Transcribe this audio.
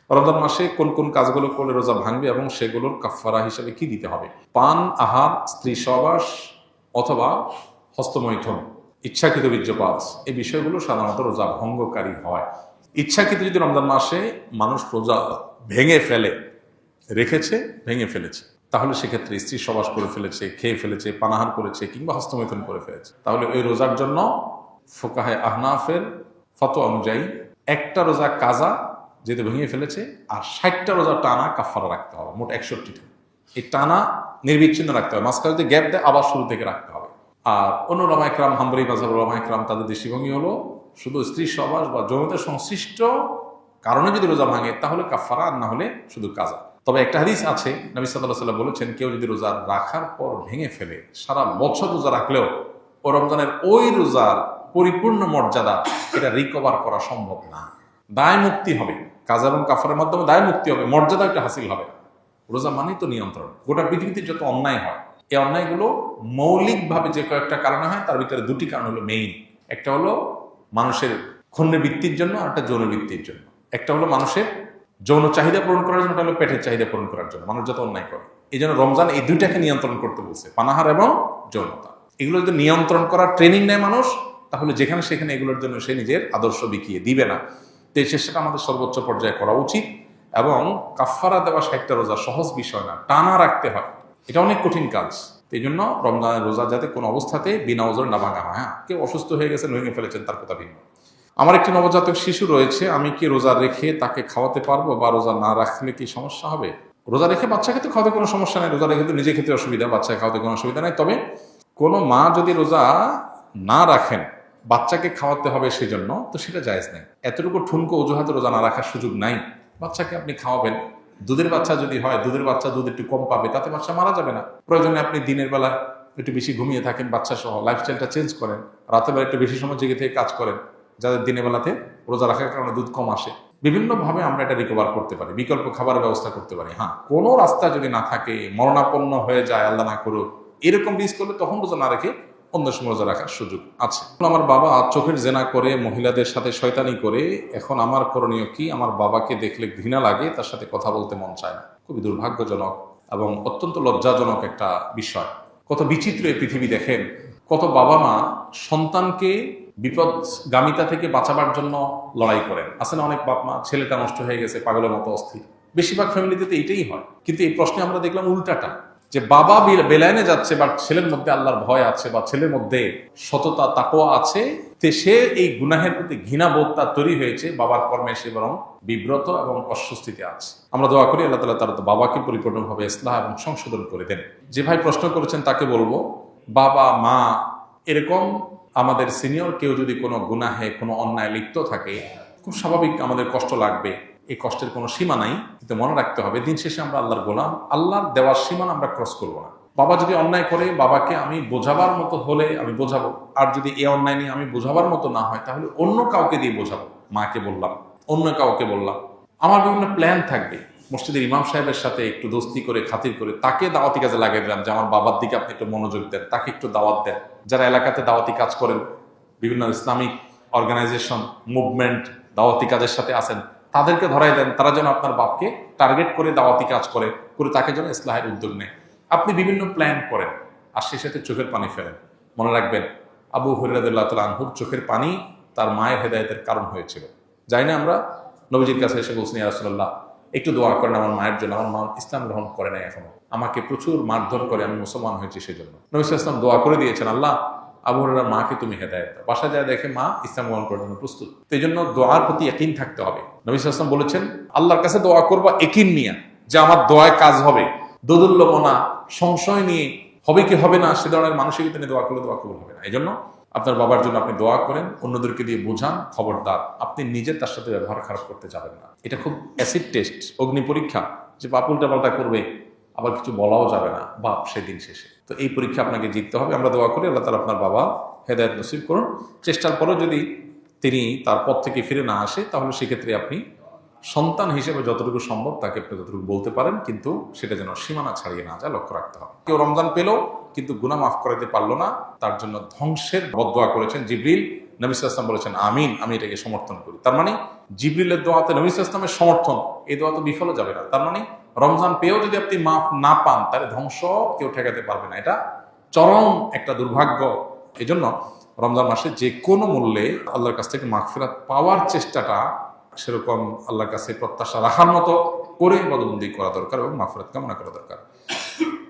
রমজান মাসে কোন কোন কাজগুলো করলে রোজা ভাঙবে এবং সেগুলোর কাফফারা হিসেবে কি দিতে হবে? পান, আহার, স্ত্রী সহবাস অথবা হস্তমৈথুন, ইচ্ছাকৃত বীর্যপাত, এই বিষয়গুলো সাধারণত রোজা ভঙ্গকারী হয়। ইচ্ছাকৃত যদি রমজান মাসে মানুষ রোজা ভেঙে ফেলে, রেখেছে ভেঙে ফেলেছে, তাহলে সেক্ষেত্রে স্ত্রী সহবাস করে ফেলেছে, খেয়ে ফেলেছে, পানাহার করেছে কিংবা হস্তমৈথুন করে ফেলেছে, তাহলে ওই রোজার জন্য ফুকাহে আহনাফের ফতোয়া অনুযায়ী একটা রোজা কাজা যেহেতু ভেঙে ফেলেছে, আর 60টা রোজা টানা কাফারা রাখতে হবে, মোট 61টা। এই টানা নির্বিচ্ছিন্ন রাখতে হবে, মাঝখানে যদি গ্যাপ দেয় আবার শুরু থেকে রাখতে হবে। আর অন্য ওলামা ইকরাম, হাম্বলি মাযহাব ওলামা ইকরাম, তাদের দৃষ্টিভঙ্গি হলো শুধু স্ত্রী সহবাস বা যৌনতার সংশ্লিষ্ট কারণে যদি রোজা ভাঙে তাহলে কাফারা, আর না হলে শুধু কাজা। তবে একটা হাদিস আছে, নবী সাল্লাল্লাহু আলাইহি ওয়াসাল্লাম বলেছেন, কেউ যদি রোজা রাখার পর ভেঙে ফেলে, সারা বছর রোজা রাখলেও ও রমজানের ওই রোজার পরিপূর্ণ মর্যাদা এটা রিকভার করা সম্ভব না। দায় মুক্তি হবে, কাজা এবং কাফারের মাধ্যমে দায় মুক্তি হবে, মর্যাদা একটা হাসিল হবে। রোজা মানেই তো নিয়ন্ত্রণ। গোটা পৃথিবীতে যত অন্যায় হয়, এই অন্যায়গুলো মৌলিকভাবে যে কয়েকটা কারণে হয়, তার ভিতরে দুটি কারণ হলো মেইন। একটা হলো মানুষের ক্ষুণ্ণ বৃত্তির জন্য, আর একটা যৌন বৃত্তির জন্য। একটা হলো মানুষের যৌন চাহিদা পূরণ করার জন্য, একটা হলো পেটের চাহিদা পূরণ করার জন্য মানুষ যত অন্যায় করে। এই জন্য রমজান এই দুইটাকে নিয়ন্ত্রণ করতে বলছে, পানাহার এবং যৌনতা। এগুলো যদি নিয়ন্ত্রণ করার ট্রেনিং নেয় মানুষ, তাহলে যেখানে সেখানে এগুলোর জন্য সে নিজের আদর্শ বিকিয়ে দিবে না। তো এই চেষ্টাটা আমাদের সর্বোচ্চ পর্যায়ে করা উচিত। এবং কাফফারা দেওয়া 60টা রোজা সহজ বিষয় না, টানা রাখতে হয়, এটা অনেক কঠিন কাজ। এই জন্য রমজানের রোজা যাতে কোনো অবস্থাতে বিনা ওজরে না ভাঙা হয়। হ্যাঁ, কেউ অসুস্থ হয়ে গেছে, ভেঙে ফেলেছেন, তার কথা ভিন্ন। আমার একটি নবজাতক শিশু রয়েছে, আমি কি রোজা রেখে তাকে খাওয়াতে পারবো, বা রোজা না রাখলে কি সমস্যা হবে? রোজা রেখে বাচ্চাকে তো খাওয়াতে কোনো সমস্যা নেই, রোজা রেখে তো নিজে খেতে অসুবিধা, বাচ্চাকে খাওয়াতে কোনো অসুবিধা নেই। তবে কোনো মা যদি রোজা না রাখেন, বাচ্চাকে খাওয়াতে হবে সেজন্য, তো সেটা জায়েজ নেই। এতটুকু ঠুনকো অজুহাতে রোজা না রাখার সুযোগ নাই। বাচ্চাকে আপনি খাওয়াবেন, দুধের বাচ্চা যদি হয়, দুধের বাচ্চা দুধ একটু কম পাবে, তাতে বাচ্চা মারা যাবে না। প্রয়োজনে আপনি দিনের বেলা একটু বেশি ঘুমিয়ে থাকেন বাচ্চা সহ, লাইফস্টাইলটা চেঞ্জ করেন, রাতের বেলা একটু বেশি সময় জেগে থেকে কাজ করেন, যাদের দিনের বেলাতে রোজা রাখার কারণে দুধ কম আসে। বিভিন্নভাবে আমরা এটা রিকভার করতে পারি, বিকল্প খাবারের ব্যবস্থা করতে পারি। হ্যাঁ, কোনো রাস্তা যদি না থাকে, মরণাপন্ন হয়ে যায়, আল্লাহ না করুক, এরকম রিস্ক করলে তখন রোজা না রেখে অন্য সময় রোজা রাখার সুযোগ আছে। আমার বাবা চোখের জেনা করে, মহিলাদের সাথে শয়তানি করে, এখন আমার করণীয় কি? আমার বাবাকে দেখলে ঘৃণা লাগে, তার সাথে কথা বলতে মন চায় না। খুবই দুর্ভাগ্যজনক এবং অত্যন্ত লজ্জাজনক একটা বিষয়। কত বিচিত্র এই পৃথিবী দেখেন, কত বাবা মা সন্তানকে বিপদগামিতা থেকে বাঁচাবার জন্য লড়াই করেন। আছে না অনেক বাপ মা, ছেলেটা নষ্ট হয়ে গেছে, পাগলের মতো অস্থির। বেশিরভাগ ফ্যামিলিতে তো এইটাই হয়। কিন্তু এই প্রশ্নে আমরা দেখলাম উল্টাটা, যে বাবা বেলাইনে যাচ্ছে, বা ছেলের মধ্যে আল্লাহর ভয় আছে, বা ছেলের মধ্যে সততা তাকওয়া আছে, তে সে এই গুনাহের প্রতি ঘৃণাবোধ তার তৈরি হয়েছে, বাবার কর্মে সে বরং বিব্রত এবং অস্বস্তিতে আছে। আমরা দোয়া করি আল্লাহ তাআলা তার বাবাকে পরিপূর্ণভাবে ইসলাহ এবং সংশোধন করে দেন। যে ভাই প্রশ্ন করেছেন তাকে বলবো, বাবা মা এরকম আমাদের সিনিয়র কেউ যদি কোনো গুনাহে, কোনো অন্যায় লিপ্ত থাকে, খুব স্বাভাবিক আমাদের কষ্ট লাগবে। এই কষ্টের কোনো সীমা নাই, কিন্তু মনে রাখতে হবে দিন শেষে আমরা আল্লাহর গোলাম, আল্লাহর দেওয়ার সীমানা আমরা ক্রস করবো না। বাবা যদি অন্যায় করে, বাবাকে আমি বোঝাবার মতো হলে আমি বোঝাবো, আর যদি এই অন্যায় নিয়ে আমি বোঝাবার মতো না হয়, তাহলে অন্য কাউকে দিয়ে বোঝাবো। মাকে বললাম, অন্য কাউকে বললাম। আমার বিভিন্ন প্ল্যান থাকবে, মসজিদের ইমাম সাহেবের সাথে একটু দোস্তি করে, খাতির করে তাকে দাওয়াতি কাজে লাগিয়ে দিলাম, যে আমার বাবার দিকে আপনি একটু মনোযোগ দেন, তাকে একটু দাওয়াত দেন। যারা এলাকাতে দাওয়াতি কাজ করেন, বিভিন্ন ইসলামিক অর্গানাইজেশন, মুভমেন্ট, দাওয়াতি কাজের সাথে আছেন, তাদেরকে ধরাই দেন, তারা যেন আপনার বাপকে টার্গেট করে দাওয়াতি কাজ করে তাকে যেন ইসলাহের উদ্যোগ নেয়। আপনি বিভিন্ন প্ল্যান করেন, আর সেই সাথে চোখের পানি ফেলেন। মনে রাখবেন, আবু হুরায়রা রাদিয়াল্লাহু তাআলা আনহুর চোখের পানি তার মায়ের হেদায়েতের কারণ হয়েছিল। যাই না আমরা নবীজির কাছে এসে বলছি, ইয়া রাসূলুল্লাহ একটু দোয়া করেন আমার মায়ের জন্য, আমার মা ইসলাম গ্রহণ করে নাই এখনো, আমাকে প্রচুর মারধর করে, আমি মুসলমান হয়েছি সেজন্য। নবী সাল্লাল্লাহু আলাইহি ওয়াসাল্লাম দোয়া করে দিয়েছেন, আল্লাহ আবু হুরায়রার মাকে তুমি হেদায়েত দাও। বাসা যায় দেখে মা ইসলাম গ্রহণ করার জন্য প্রস্তুত। তো এই জন্য দোয়ার প্রতি ইয়াকিন থাকতে হবে। নবী সাল্লাল্লাহু আলাইহি ওয়াসাল্লাম বলেছেন, আল্লাহর কাছে দোয়া করবা ইয়াকিন নিয়ে, যে আমার দোয়ায় কাজ হবে। দোদুল্যমনা, সংশয় নিয়ে হবে কি হবে না সে ধরনের মানসিকতা নিয়ে দোয়া করলে দোয়া কবুল হবে না। এই জন্য আপনার বাবার জন্য আপনি দোয়া করেন, অন্যদেরকে দিয়ে বোঝান, খবরদার আপনি নিজে তার সাথে ব্যবহার খারাপ করতে যাবেন না। এটা খুব অ্যাসিড টেস্ট, অগ্নি পরীক্ষা, যে বাপ উল্টা পাল্টা করবে, আবার কিছু বলাও যাবে না বাপ সেদিন শেষে। তো এই পরীক্ষা আপনাকে জিততে হবে। আমরা দোয়া করি আল্লাহ তাআলা আপনার বাবা হেদায়েত নসিব করুন। চেষ্টার পরও যদি তিনি তার পথ থেকে ফিরে না আসে, তাহলে সেক্ষেত্রে আপনি সন্তান হিসেবে যতটুকু সম্ভব তাকে আপনি ততটুকু বলতে পারেন, কিন্তু সেটা যেন সীমানা ছাড়িয়ে না যায় লক্ষ্য রাখতে হবে। কেউ রমজান পেল কিন্তু গুনাহ মাফ করাতে পারলো না, তার জন্য ধ্বংসের বদদোয়া করেছেন জিবরিল। নবী সাল্লাল্লাহু আলাইহি ওয়াসাল্লাম বলেছেন আমিন, আমি এটাকে সমর্থন করি। তার মানে জিবরিলের দোয়াতে নবী সাল্লাল্লাহু আলাইহি ওয়াসাল্লামের সমর্থন, এই দোয়া তো বিফলে যাবে না। তার মানে রমজান পেয়েও যদি আপনি মাফ না পান, তাহলে ধ্বংস কেউ ঠেকাতে পারবে না। এটা চরম একটা দুর্ভাগ্য। এই জন্য রমজান মাসে যে কোনো মূল্যে আল্লাহর কাছ থেকে মাগফিরাত পাওয়ার চেষ্টাটা সেরকম আল্লাহর কাছে প্রত্যাশা রাখার মতো করে ইবাদতবন্দি করা দরকার এবং মাগফিরাত কামনা করা দরকার।